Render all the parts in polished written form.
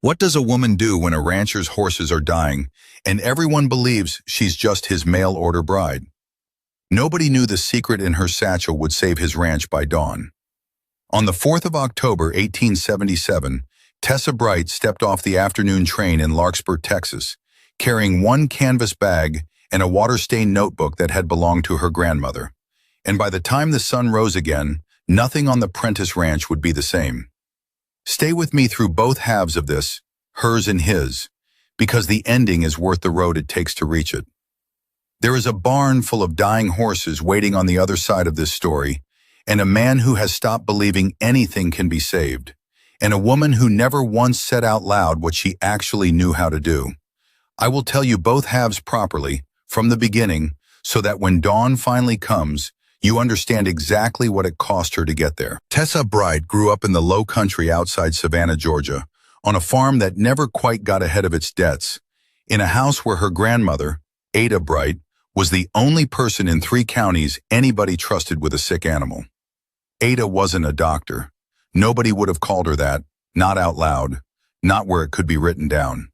What does a woman do when a rancher's horses are dying and everyone believes she's just his mail-order bride? Nobody knew the secret in her satchel would save his ranch by dawn. On the 4th of October, 1877, Tessa Bright stepped off the afternoon train in Larkspur, Texas, carrying one canvas bag and a water-stained notebook that had belonged to her grandmother. And by the time the sun rose again, nothing on the Prentiss ranch would be the same. Stay with me through both halves of this, hers and his, because the ending is worth the road it takes to reach it. There is a barn full of dying horses waiting on the other side of this story, and a man who has stopped believing anything can be saved, and a woman who never once said out loud what she actually knew how to do. I will tell you both halves properly, from the beginning, so that when dawn finally comes, you understand exactly what it cost her to get there. Tessa Bright grew up in the low country outside Savannah, Georgia, on a farm that never quite got ahead of its debts, in a house where her grandmother, Ada Bright, was the only person in 3 counties anybody trusted with a sick animal. Ada wasn't a doctor. Nobody would have called her that, not out loud, not where it could be written down.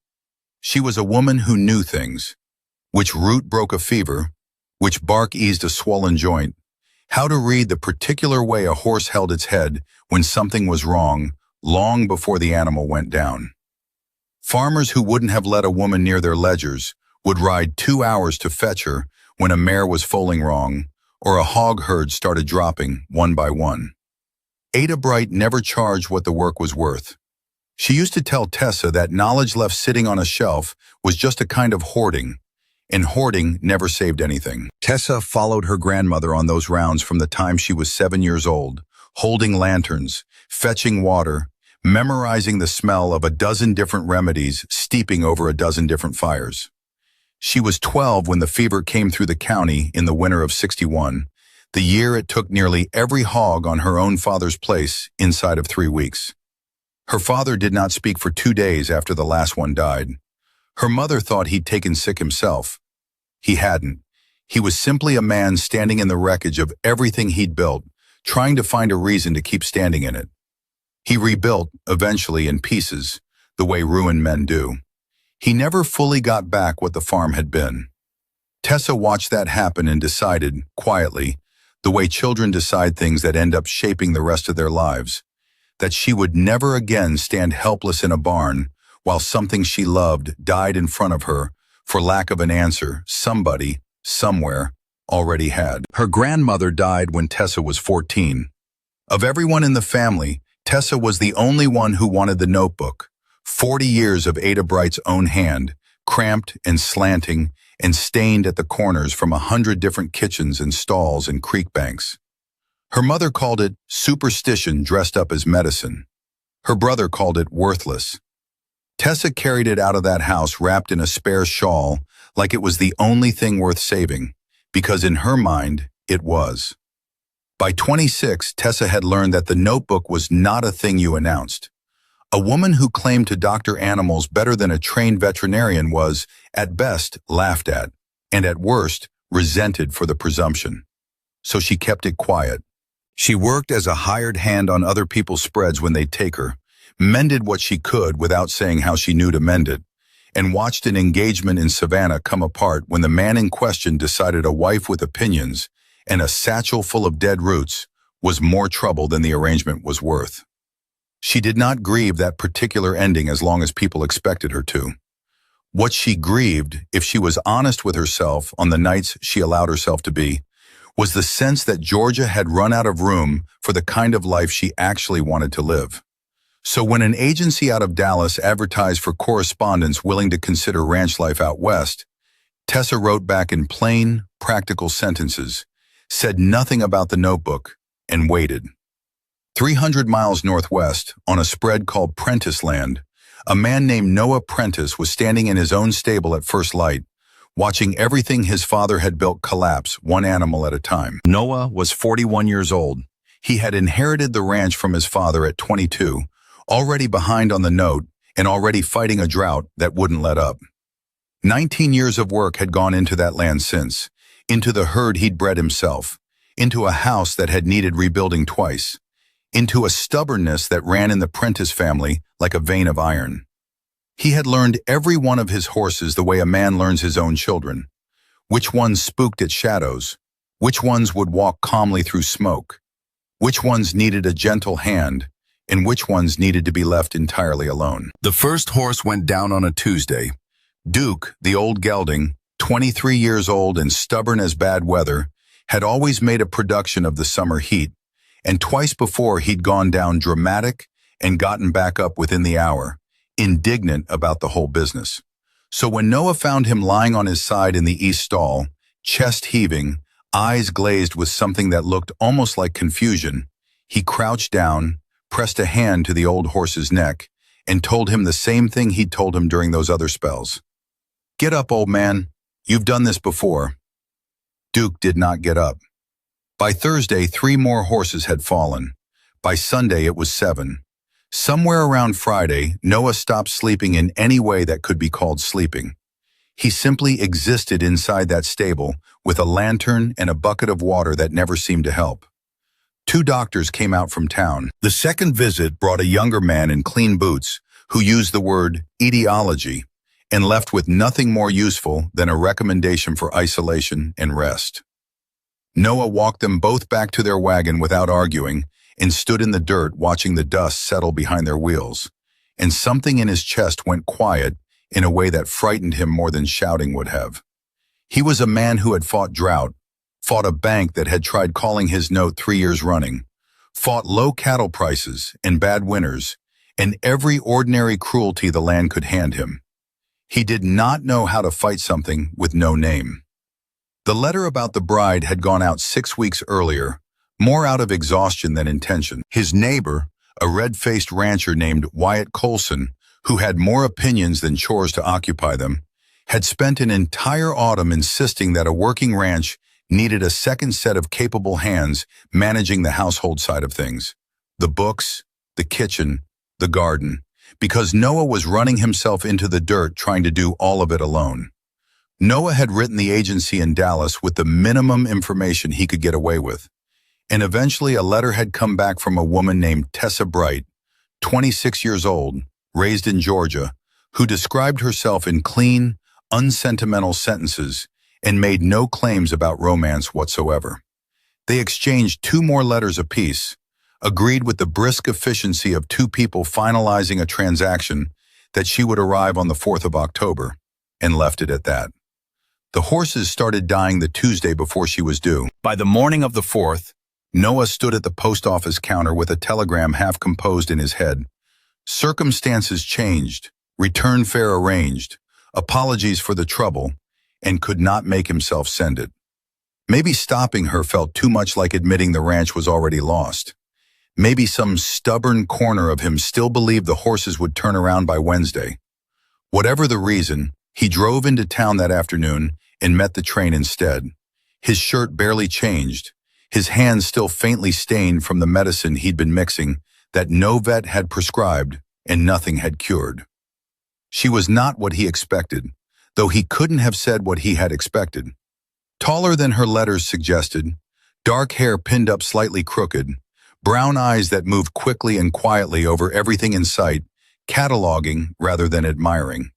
She was a woman who knew things. Which root broke a fever, which bark eased a swollen joint, how to read the particular way a horse held its head when something was wrong, long before the animal went down. Farmers who wouldn't have let a woman near their ledgers would ride 2 hours to fetch her when a mare was foaling wrong, or a hog herd started dropping one by one. Ada Bright never charged what the work was worth. She used to tell Tessa that knowledge left sitting on a shelf was just a kind of hoarding, and hoarding never saved anything. Tessa followed her grandmother on those rounds from the time she was 7 years old, holding lanterns, fetching water, memorizing the smell of a dozen different remedies steeping over a dozen different fires. She was 12 when the fever came through the county in the winter of '61, the year it took nearly every hog on her own father's place inside of 3 weeks. Her father did not speak for 2 days after the last one died. Her mother thought he'd taken sick himself. He hadn't. He was simply a man standing in the wreckage of everything he'd built, trying to find a reason to keep standing in it. He rebuilt, eventually in pieces, the way ruined men do. He never fully got back what the farm had been. Tessa watched that happen and decided, quietly, the way children decide things that end up shaping the rest of their lives, that she would never again stand helpless in a barn while something she loved died in front of her for lack of an answer somebody, somewhere, already had. Her grandmother died when Tessa was 14. Of everyone in the family, Tessa was the only one who wanted the notebook. 40 years of Ada Bright's own hand, cramped and slanting and stained at the corners from 100 different kitchens and stalls and creek banks. Her mother called it superstition dressed up as medicine. Her brother called it worthless. Tessa carried it out of that house wrapped in a spare shawl like it was the only thing worth saving, because in her mind, it was. By 26, Tessa had learned that the notebook was not a thing you announced. A woman who claimed to doctor animals better than a trained veterinarian was, at best, laughed at, and at worst, resented for the presumption. So she kept it quiet. She worked as a hired hand on other people's spreads when they'd take her, mended what she could without saying how she knew to mend it, and watched an engagement in Savannah come apart when the man in question decided a wife with opinions and a satchel full of dead roots was more trouble than the arrangement was worth. She did not grieve that particular ending as long as people expected her to. What she grieved, if she was honest with herself on the nights she allowed herself to be, was the sense that Georgia had run out of room for the kind of life she actually wanted to live. So when an agency out of Dallas advertised for correspondents willing to consider ranch life out west, Tessa wrote back in plain, practical sentences, said nothing about the notebook, and waited. 300 miles northwest, on a spread called Prentiss Land, a man named Noah Prentiss was standing in his own stable at first light, watching everything his father had built collapse, one animal at a time. Noah was 41 years old. He had inherited the ranch from his father at 22, already behind on the note and already fighting a drought that wouldn't let up. 19 years of work had gone into that land since, into the herd he'd bred himself, into a house that had needed rebuilding twice, into a stubbornness that ran in the Prentiss family like a vein of iron. He had learned every one of his horses the way a man learns his own children. Which ones spooked at shadows, which ones would walk calmly through smoke, which ones needed a gentle hand, and which ones needed to be left entirely alone. The first horse went down on a Tuesday. Duke, the old gelding, 23 years old and stubborn as bad weather, had always made a production of the summer heat, and twice before he'd gone down dramatic and gotten back up within the hour, indignant about the whole business. So when Noah found him lying on his side in the east stall, chest heaving, eyes glazed with something that looked almost like confusion, he crouched down, pressed a hand to the old horse's neck, and told him the same thing he'd told him during those other spells. "Get up, old man. You've done this before." Duke did not get up. By Thursday, 3 more horses had fallen. By Sunday, it was 7. Somewhere around Friday, Noah stopped sleeping in any way that could be called sleeping. He simply existed inside that stable with a lantern and a bucket of water that never seemed to help. 2 doctors came out from town. The second visit brought a younger man in clean boots who used the word etiology and left with nothing more useful than a recommendation for isolation and rest. Noah walked them both back to their wagon without arguing and stood in the dirt watching the dust settle behind their wheels, and something in his chest went quiet in a way that frightened him more than shouting would have. He was a man who had fought drought, fought a bank that had tried calling his note 3 years running, fought low cattle prices and bad winters, and every ordinary cruelty the land could hand him. He did not know how to fight something with no name. The letter about the bride had gone out 6 weeks earlier, more out of exhaustion than intention. His neighbor, a red-faced rancher named Wyatt Colson, who had more opinions than chores to occupy them, had spent an entire autumn insisting that a working ranch needed a second set of capable hands managing the household side of things. The books, the kitchen, the garden, because Noah was running himself into the dirt trying to do all of it alone. Noah had written the agency in Dallas with the minimum information he could get away with. And eventually a letter had come back from a woman named Tessa Bright, 26 years old, raised in Georgia, who described herself in clean, unsentimental sentences and made no claims about romance whatsoever. They exchanged 2 more letters apiece, agreed with the brisk efficiency of 2 people finalizing a transaction that she would arrive on the 4th of October, and left it at that. The horses started dying the Tuesday before she was due. By the morning of the 4th, Noah stood at the post office counter with a telegram half composed in his head. Circumstances changed, return fare arranged, apologies for the trouble, and could not make himself send it. Maybe stopping her felt too much like admitting the ranch was already lost. Maybe some stubborn corner of him still believed the horses would turn around by Wednesday. Whatever the reason, he drove into town that afternoon and met the train instead. His shirt barely changed, his hands still faintly stained from the medicine he'd been mixing that no vet had prescribed and nothing had cured. She was not what he expected, though he couldn't have said what he had expected. Taller than her letters suggested, dark hair pinned up slightly crooked, brown eyes that moved quickly and quietly over everything in sight, cataloging rather than admiring.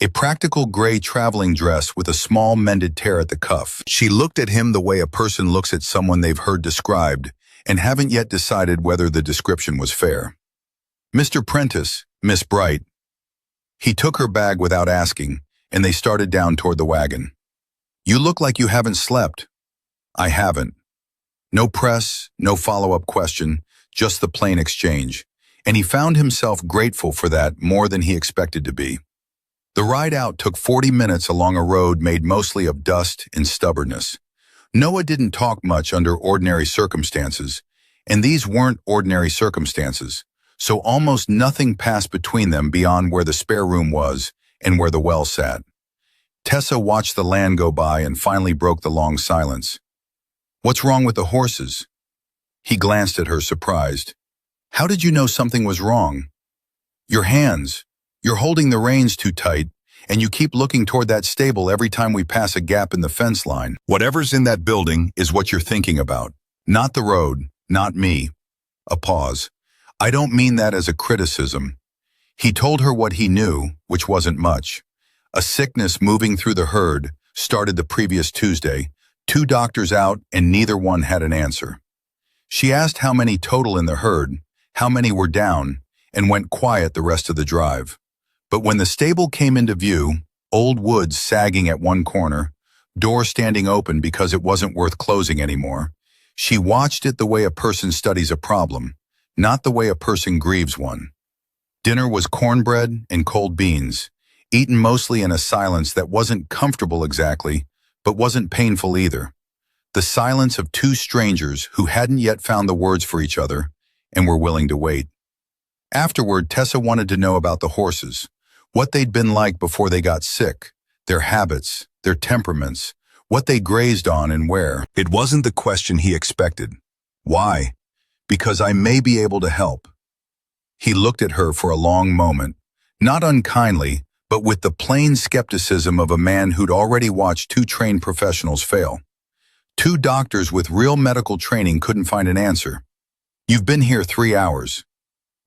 A practical gray traveling dress with a small mended tear at the cuff. She looked at him the way a person looks at someone they've heard described and haven't yet decided whether the description was fair. "Mr. Prentiss, Miss Bright." He took her bag without asking, and they started down toward the wagon. "You look like you haven't slept." "I haven't." No press, no follow-up question, just the plain exchange, and he found himself grateful for that more than he expected to be. The ride out took 40 minutes along a road made mostly of dust and stubbornness. Noah didn't talk much under ordinary circumstances, and these weren't ordinary circumstances, so almost nothing passed between them beyond where the spare room was and where the well sat. Tessa watched the land go by and finally broke the long silence. "What's wrong with the horses?" He glanced at her, surprised. "How did you know something was wrong?" "Your hands. You're holding the reins too tight, and you keep looking toward that stable every time we pass a gap in the fence line. Whatever's in that building is what you're thinking about. Not the road, not me." A pause. "I don't mean that as a criticism." He told her what he knew, which wasn't much. A sickness moving through the herd started the previous Tuesday, 2 doctors out and neither one had an answer. She asked how many total in the herd, how many were down, and went quiet the rest of the drive. But when the stable came into view, old woods sagging at one corner, door standing open because it wasn't worth closing anymore, she watched it the way a person studies a problem, not the way a person grieves one. Dinner was cornbread and cold beans, eaten mostly in a silence that wasn't comfortable exactly, but wasn't painful either. The silence of 2 strangers who hadn't yet found the words for each other and were willing to wait. Afterward, Tessa wanted to know about the horses, what they'd been like before they got sick, their habits, their temperaments, what they grazed on and where. It wasn't the question he expected. Why? Because I may be able to help. He looked at her for a long moment, not unkindly, but with the plain skepticism of a man who'd already watched 2 trained professionals fail. 2 doctors with real medical training couldn't find an answer. You've been here 3 hours.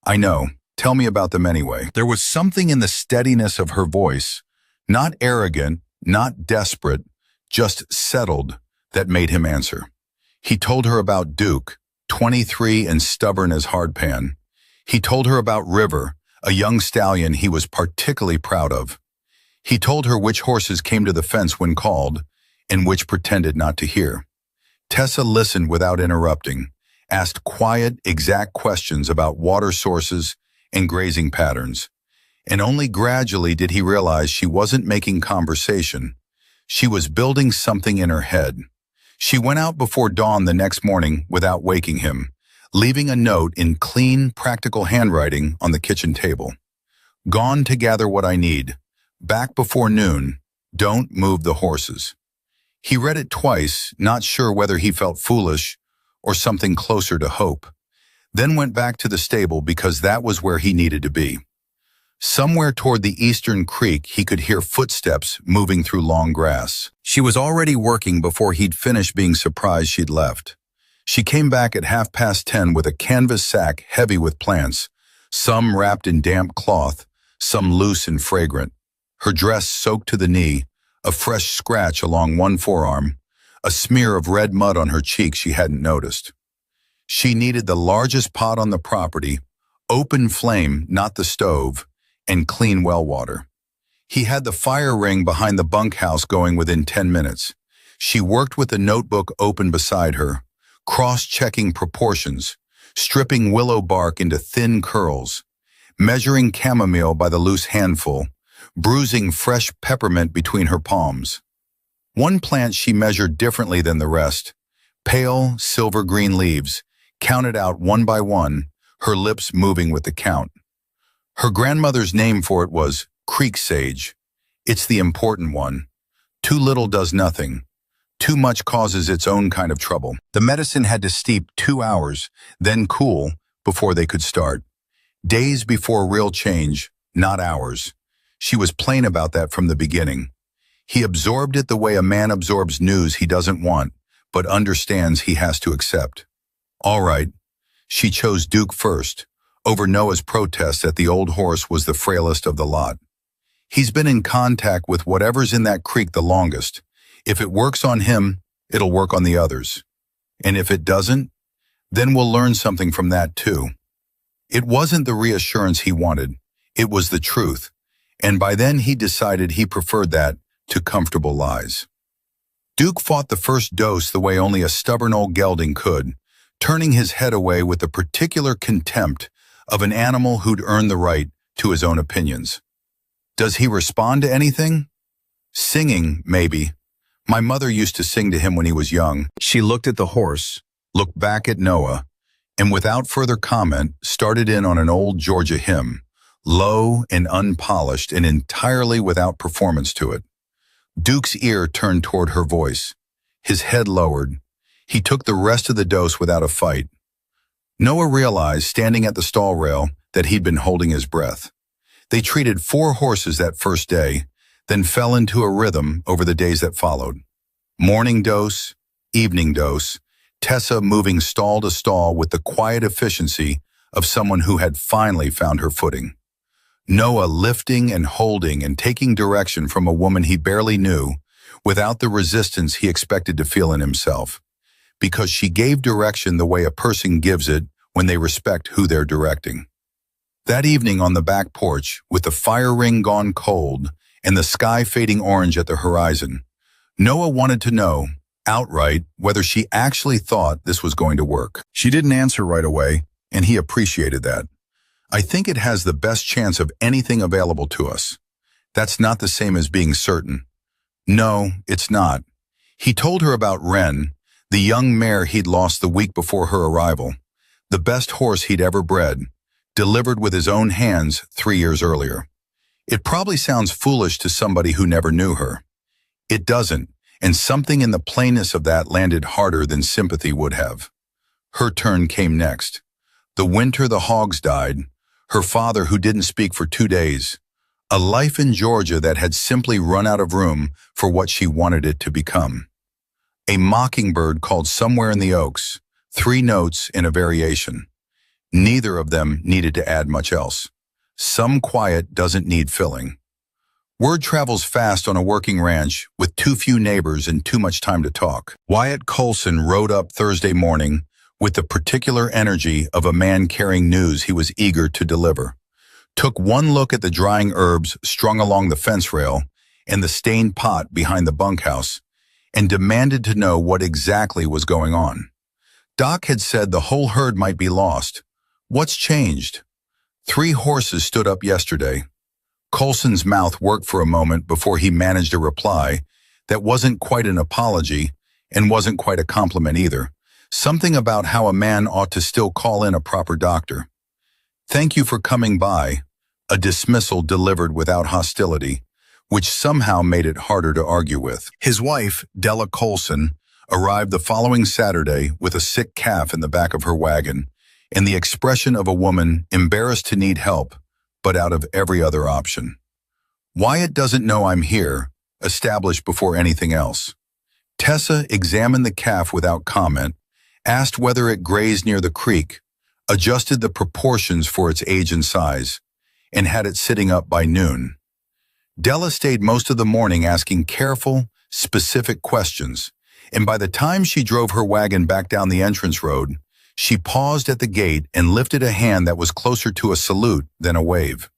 I know. Tell me about them anyway. There was something in the steadiness of her voice, not arrogant, not desperate, just settled, that made him answer. He told her about Duke, 23 and stubborn as hardpan. He told her about River, a young stallion he was particularly proud of. He told her which horses came to the fence when called, and which pretended not to hear. Tessa listened without interrupting, asked quiet, exact questions about water sources and grazing patterns, and only gradually did he realize she wasn't making conversation. She was building something in her head. She went out before dawn the next morning without waking him, leaving a note in clean, practical handwriting on the kitchen table. Gone to gather what I need. Back before noon. Don't move the horses. He read it twice, not sure whether he felt foolish or something closer to hope, then went back to the stable because that was where he needed to be. Somewhere toward the eastern creek, he could hear footsteps moving through long grass. She was already working before he'd finished being surprised she'd left. She came back at 10:30 with a canvas sack heavy with plants, some wrapped in damp cloth, some loose and fragrant. Her dress soaked to the knee, a fresh scratch along one forearm, a smear of red mud on her cheek she hadn't noticed. She needed the largest pot on the property, open flame, not the stove, and clean well water. He had the fire ring behind the bunkhouse going within 10 minutes. She worked with the notebook open beside her, cross-checking proportions, stripping willow bark into thin curls, measuring chamomile by the loose handful, bruising fresh peppermint between her palms. One plant she measured differently than the rest, pale silver-green leaves, counted out one by one, her lips moving with the count. Her grandmother's name for it was creek sage. It's the important one. Too little does nothing. Too much causes its own kind of trouble. The medicine had to steep 2 hours, then cool, before they could start. Days before real change, not hours. She was plain about that from the beginning. He absorbed it the way a man absorbs news he doesn't want, but understands he has to accept. All right. She chose Duke first, over Noah's protest that the old horse was the frailest of the lot. He's been in contact with whatever's in that creek the longest. If it works on him, it'll work on the others. And if it doesn't, then we'll learn something from that too. It wasn't the reassurance he wanted. It was the truth. And by then he decided he preferred that to comfortable lies. Duke fought the first dose the way only a stubborn old gelding could, turning his head away with the particular contempt of an animal who'd earned the right to his own opinions. Does he respond to anything? Singing, maybe. My mother used to sing to him when he was young. She looked at the horse, looked back at Noah, and without further comment started in on an old Georgia hymn, low and unpolished and entirely without performance to it. Duke's ear turned toward her voice. His head lowered. He took the rest of the dose without a fight. Noah realized, standing at the stall rail, that he'd been holding his breath. They treated 4 horses that first day, then fell into a rhythm over the days that followed. Morning dose, evening dose, Tessa moving stall to stall with the quiet efficiency of someone who had finally found her footing. Noah lifting and holding and taking direction from a woman he barely knew without the resistance he expected to feel in himself, because she gave direction the way a person gives it when they respect who they're directing. That evening on the back porch, with the fire ring gone cold and the sky fading orange at the horizon, Noah wanted to know, outright, whether she actually thought this was going to work. She didn't answer right away, and he appreciated that. I think it has the best chance of anything available to us. That's not the same as being certain. No, it's not. He told her about Wren, the young mare he'd lost the week before her arrival, the best horse he'd ever bred, delivered with his own hands 3 years earlier. It probably sounds foolish to somebody who never knew her. It doesn't, and something in the plainness of that landed harder than sympathy would have. Her turn came next. The winter the hogs died, her father who didn't speak for 2 days, a life in Georgia that had simply run out of room for what she wanted it to become. A mockingbird called somewhere in the oaks, 3 notes in a variation. Neither of them needed to add much else. Some quiet doesn't need filling. Word travels fast on a working ranch with too few neighbors and too much time to talk. Wyatt Colson rode up Thursday morning with the particular energy of a man carrying news he was eager to deliver. Took one look at the drying herbs strung along the fence rail and the stained pot behind the bunkhouse, and demanded to know what exactly was going on. Doc had said the whole herd might be lost. What's changed? 3 horses stood up yesterday. Colson's mouth worked for a moment before he managed a reply that wasn't quite an apology and wasn't quite a compliment either. Something about how a man ought to still call in a proper doctor. Thank you for coming by, a dismissal delivered without hostility, which somehow made it harder to argue with. His wife, Della Colson, arrived the following Saturday with a sick calf in the back of her wagon and the expression of a woman embarrassed to need help, but out of every other option. Wyatt doesn't know I'm here, established before anything else. Tessa examined the calf without comment, asked whether it grazed near the creek, adjusted the proportions for its age and size, and had it sitting up by noon. Della stayed most of the morning asking careful, specific questions, and by the time she drove her wagon back down the entrance road, she paused at the gate and lifted a hand that was closer to a salute than a wave.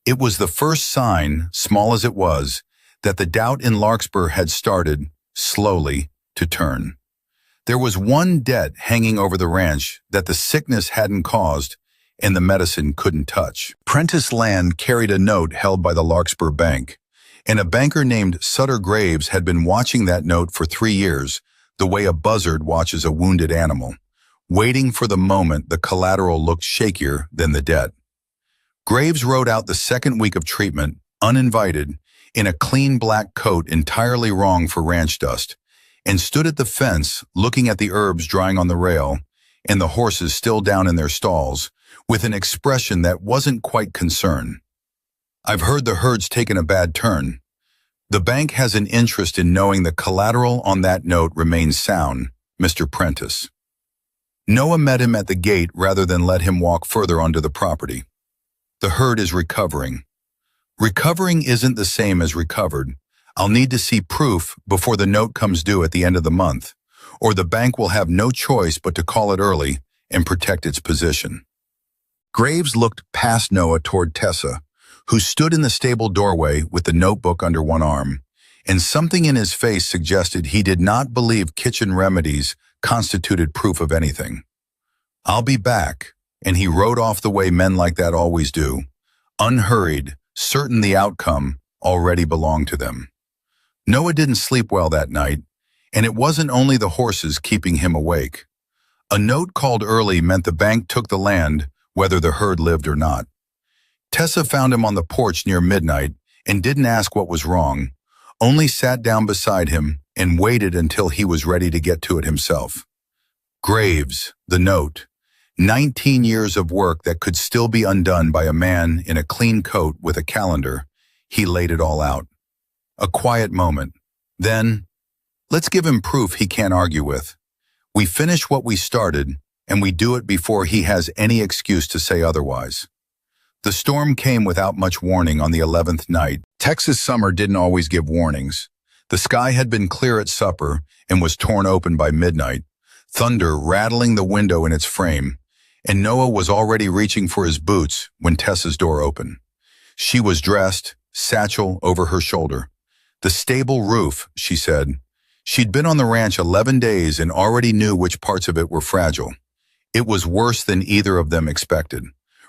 It was the first sign, small as it was, that the doubt in Larkspur had started, slowly, to turn. There was one debt hanging over the ranch that the sickness hadn't caused and the medicine couldn't touch. Prentiss land carried a note held by the Larkspur Bank, and a banker named Sutter Graves had been watching that note for 3 years, the way a buzzard watches a wounded animal, waiting for the moment the collateral looked shakier than the debt. Graves rode out the second week of treatment, uninvited, in a clean black coat entirely wrong for ranch dust, and stood at the fence looking at the herbs drying on the rail and the horses still down in their stalls with an expression that wasn't quite concern. I've heard the herd's taken a bad turn. The bank has an interest in knowing the collateral on that note remains sound, Mr. Prentiss. Noah met him at the gate rather than let him walk further onto the property. The herd is recovering. Recovering isn't the same as recovered. I'll need to see proof before the note comes due at the end of the month, or the bank will have no choice but to call it early and protect its position. Graves looked past Noah toward Tessa, who stood in the stable doorway with the notebook under one arm, and something in his face suggested he did not believe kitchen remedies constituted proof of anything. I'll be back, and he rode off the way men like that always do, unhurried, certain the outcome already belonged to them. Noah didn't sleep well that night, and it wasn't only the horses keeping him awake. A note called early meant the bank took the land, whether the herd lived or not. Tessa found him on the porch near midnight and didn't ask what was wrong, only sat down beside him and waited until he was ready to get to it himself. Graves, the note, 19 years of work that could still be undone by a man in a clean coat with a calendar. He laid it all out. A quiet moment. Then, let's give him proof he can't argue with. We finish what we started, and we do it before he has any excuse to say otherwise. The storm came without much warning on the 11th night. Texas summer didn't always give warnings. The sky had been clear at supper and was torn open by midnight, thunder rattling the window in its frame, and Noah was already reaching for his boots when Tessa's door opened. She was dressed, satchel over her shoulder. "The stable roof," she said. She'd been on the ranch 11 days and already knew which parts of it were fragile. It was worse than either of them expected.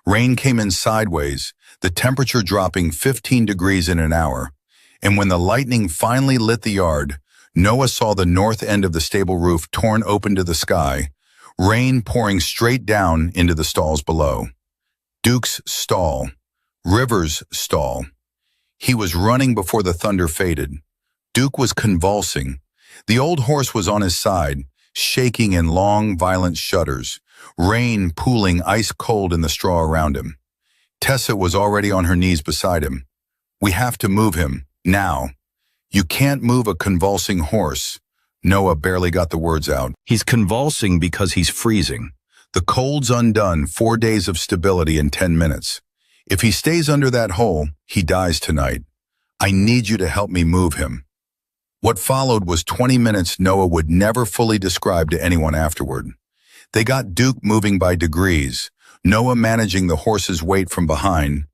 Rain came in sideways, the temperature dropping 15 degrees in an hour. And when the lightning finally lit the yard, Noah saw the north end of the stable roof torn open to the sky, rain pouring straight down into the stalls below. Duke's stall. River's stall. He was running before the thunder faded. Duke was convulsing. The old horse was on his side, shaking in long, violent shudders, rain pooling ice cold in the straw around him. Tessa was already on her knees beside him. "We have to move him, now." "You can't move a convulsing horse." Noah barely got the words out. "He's convulsing because he's freezing. The cold's undone 4 days of stability in 10 minutes. If he stays under that hole, he dies tonight. I need you to help me move him." What followed was 20 minutes Noah would never fully describe to anyone afterward. They got Duke moving by degrees, Noah managing the horse's weight from behind,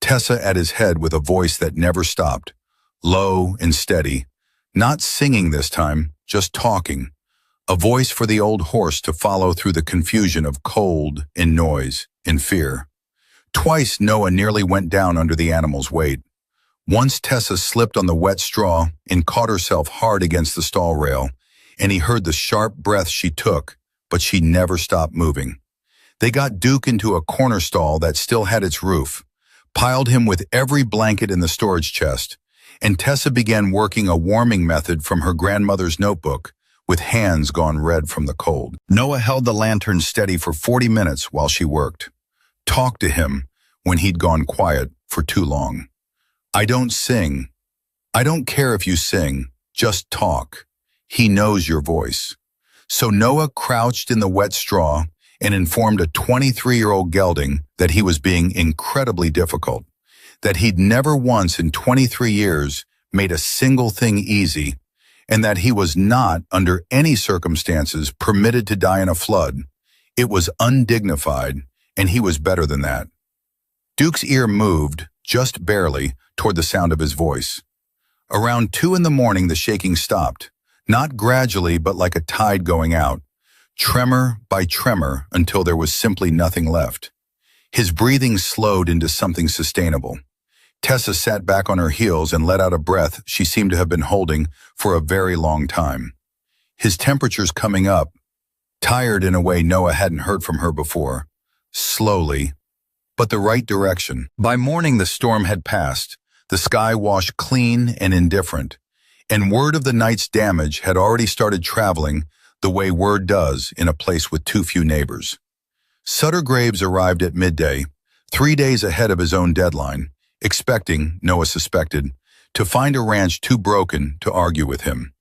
Tessa at his head with a voice that never stopped, low and steady, not singing this time, just talking, a voice for the old horse to follow through the confusion of cold and noise and fear. Twice Noah nearly went down under the animal's weight. Once Tessa slipped on the wet straw and caught herself hard against the stall rail, and he heard the sharp breath she took, but she never stopped moving. They got Duke into a corner stall that still had its roof, piled him with every blanket in the storage chest, and Tessa began working a warming method from her grandmother's notebook, with hands gone red from the cold. Noah held the lantern steady for 40 minutes while she worked. Talked to him when he'd gone quiet for too long. "I don't sing. I don't care if you sing, just talk. He knows your voice." So Noah crouched in the wet straw and informed a 23-year-old gelding that he was being incredibly difficult, that he'd never once in 23 years made a single thing easy, and that he was not, under any circumstances, permitted to die in a flood. It was undignified, and he was better than that. Duke's ear moved, just barely, toward the sound of his voice. Around 2 in the morning the shaking stopped, not gradually but like a tide going out, tremor by tremor until there was simply nothing left. His breathing slowed into something sustainable. Tessa sat back on her heels and let out a breath she seemed to have been holding for a very long time. His temperature's coming up, tired in a way Noah hadn't heard from her before, slowly, but the right direction. By morning the storm had passed, the sky washed clean and indifferent, and word of the night's damage had already started traveling the way word does in a place with too few neighbors. Sutter Graves arrived at midday, 3 days ahead of his own deadline, expecting, Noah suspected, to find a ranch too broken to argue with him.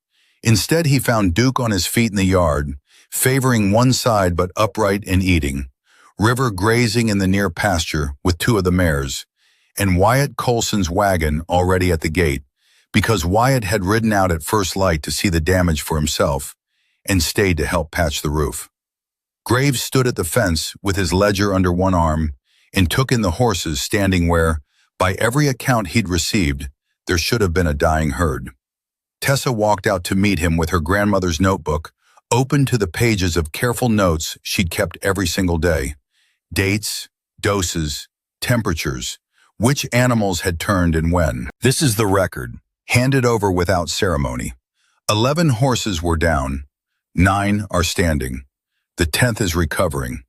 Instead, he found Duke on his feet in the yard, favoring one side but upright and eating, River grazing in the near pasture with 2 of the mares, and Wyatt Colson's wagon already at the gate, because Wyatt had ridden out at first light to see the damage for himself and stayed to help patch the roof. Graves stood at the fence with his ledger under one arm and took in the horses standing where, by every account he'd received, there should have been a dying herd. Tessa walked out to meet him with her grandmother's notebook, open to the pages of careful notes she'd kept every single day. Dates, doses, temperatures, which animals had turned and when. "This is the record, handed over without ceremony. 11 horses were down, 9 are standing. The 10th is recovering.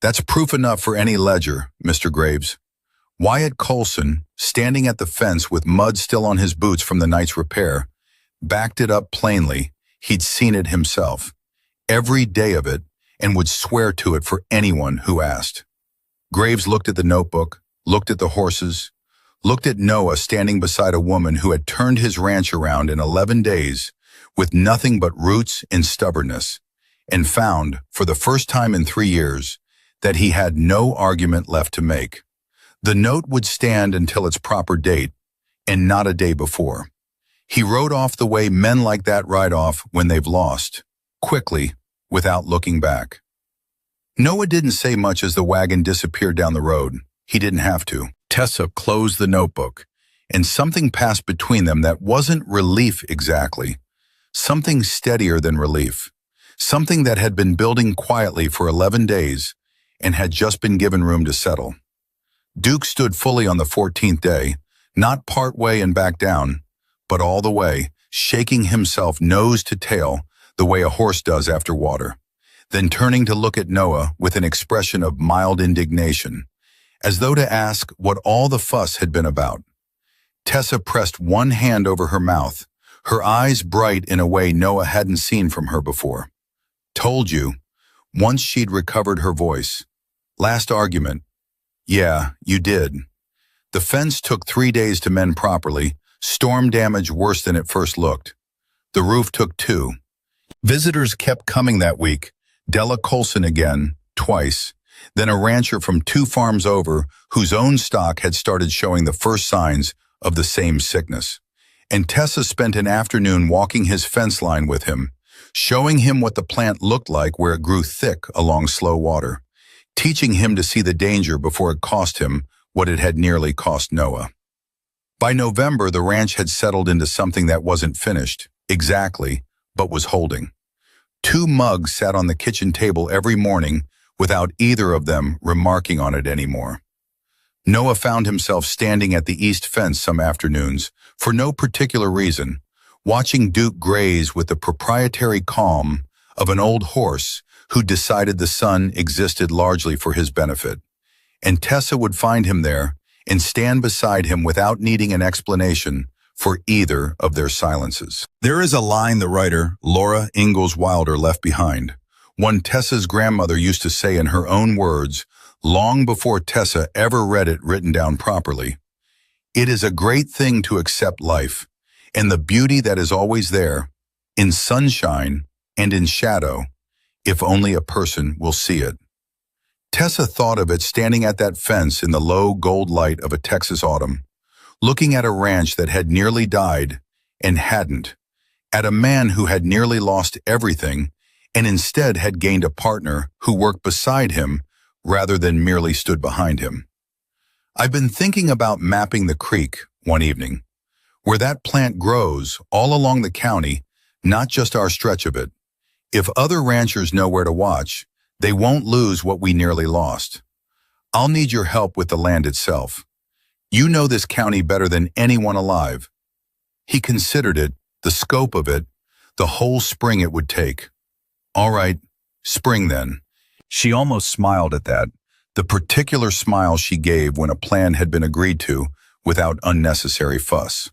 That's proof enough for any ledger, Mr. Graves." Wyatt Colson, standing at the fence with mud still on his boots from the night's repair, backed it up plainly. He'd seen it himself, every day of it, and would swear to it for anyone who asked. Graves looked at the notebook, looked at the horses, looked at Noah standing beside a woman who had turned his ranch around in 11 days with nothing but roots and stubbornness, and found, for the first time in 3 years, that he had no argument left to make. The note would stand until its proper date, and not a day before. He wrote off the way men like that ride off when they've lost, quickly, without looking back. Noah didn't say much as the wagon disappeared down the road. He didn't have to. Tessa closed the notebook, and something passed between them that wasn't relief exactly. Something steadier than relief. Something that had been building quietly for 11 days and had just been given room to settle. Duke stood fully on the 14th day, not part way and back down, but all the way, shaking himself nose to tail the way a horse does after water, then turning to look at Noah with an expression of mild indignation, as though to ask what all the fuss had been about. Tessa pressed one hand over her mouth, her eyes bright in a way Noah hadn't seen from her before. Told you, once she'd recovered her voice. Last argument. Yeah, you did. The fence took 3 days to mend properly, storm damage worse than it first looked. The roof took 2. Visitors kept coming that week, Della Colson again, twice, then a rancher from 2 farms over whose own stock had started showing the first signs of the same sickness. And Tessa spent an afternoon walking his fence line with him, showing him what the plant looked like where it grew thick along slow water, teaching him to see the danger before it cost him what it had nearly cost Noah. By November, the ranch had settled into something that wasn't finished, exactly, but was holding. 2 mugs sat on the kitchen table every morning without either of them remarking on it anymore. Noah found himself standing at the east fence some afternoons, for no particular reason, watching Duke graze with the proprietary calm of an old horse who decided the sun existed largely for his benefit. And Tessa would find him there and stand beside him without needing an explanation for either of their silences. There is a line the writer, Laura Ingalls Wilder, left behind, one Tessa's grandmother used to say in her own words, long before Tessa ever read it written down properly. It is a great thing to accept life, and the beauty that is always there, in sunshine and in shadow, if only a person will see it. Tessa thought of it standing at that fence in the low gold light of a Texas autumn, looking at a ranch that had nearly died and hadn't, at a man who had nearly lost everything and instead had gained a partner who worked beside him rather than merely stood behind him. I've been thinking about mapping the creek one evening, where that plant grows all along the county, not just our stretch of it. If other ranchers know where to watch, they won't lose what we nearly lost. I'll need your help with the land itself. You know this county better than anyone alive. He considered it, the scope of it, the whole spring it would take. All right, spring then. She almost smiled at that, the particular smile she gave when a plan had been agreed to without unnecessary fuss.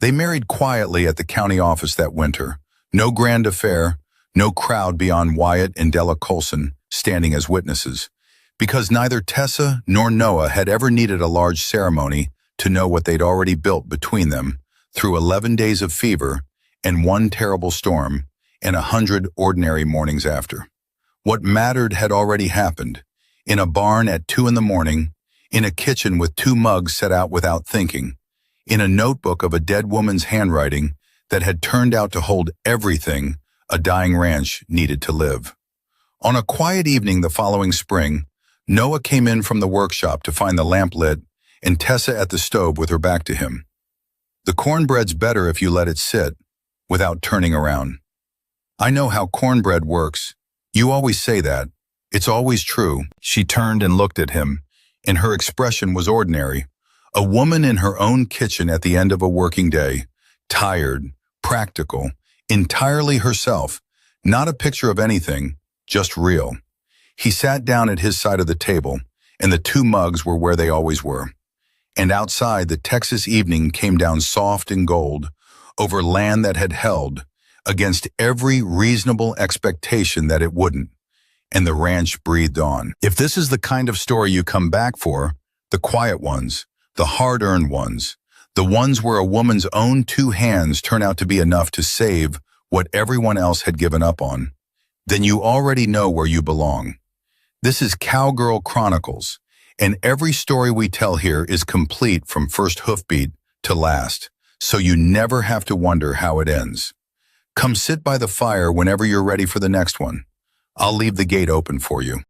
They married quietly at the county office that winter. No grand affair, no crowd beyond Wyatt and Della Colson standing as witnesses, because neither Tessa nor Noah had ever needed a large ceremony to know what they'd already built between them through 11 days of fever and 1 terrible storm and 100 ordinary mornings after. What mattered had already happened, in a barn at 2 a.m, in a kitchen with 2 mugs set out without thinking, in a notebook of a dead woman's handwriting that had turned out to hold everything a dying ranch needed to live. On a quiet evening the following spring, Noah came in from the workshop to find the lamp lit and Tessa at the stove with her back to him. The cornbread's better if you let it sit, without turning around. I know how cornbread works. You always say that. It's always true. She turned and looked at him, and her expression was ordinary. A woman in her own kitchen at the end of a working day, tired, practical, entirely herself, not a picture of anything, just real. He sat down at his side of the table, and the 2 mugs were where they always were. And outside, the Texas evening came down soft and gold, over land that had held, against every reasonable expectation that it wouldn't, and the ranch breathed on. If this is the kind of story you come back for, the quiet ones, the hard-earned ones, the ones where a woman's own 2 hands turn out to be enough to save what everyone else had given up on, then you already know where you belong. This is Cowgirl Chronicles, And every story we tell here is complete from first hoofbeat to last, so you never have to wonder how it ends. Come sit by the fire whenever you're ready for the next one. I'll leave the gate open for you.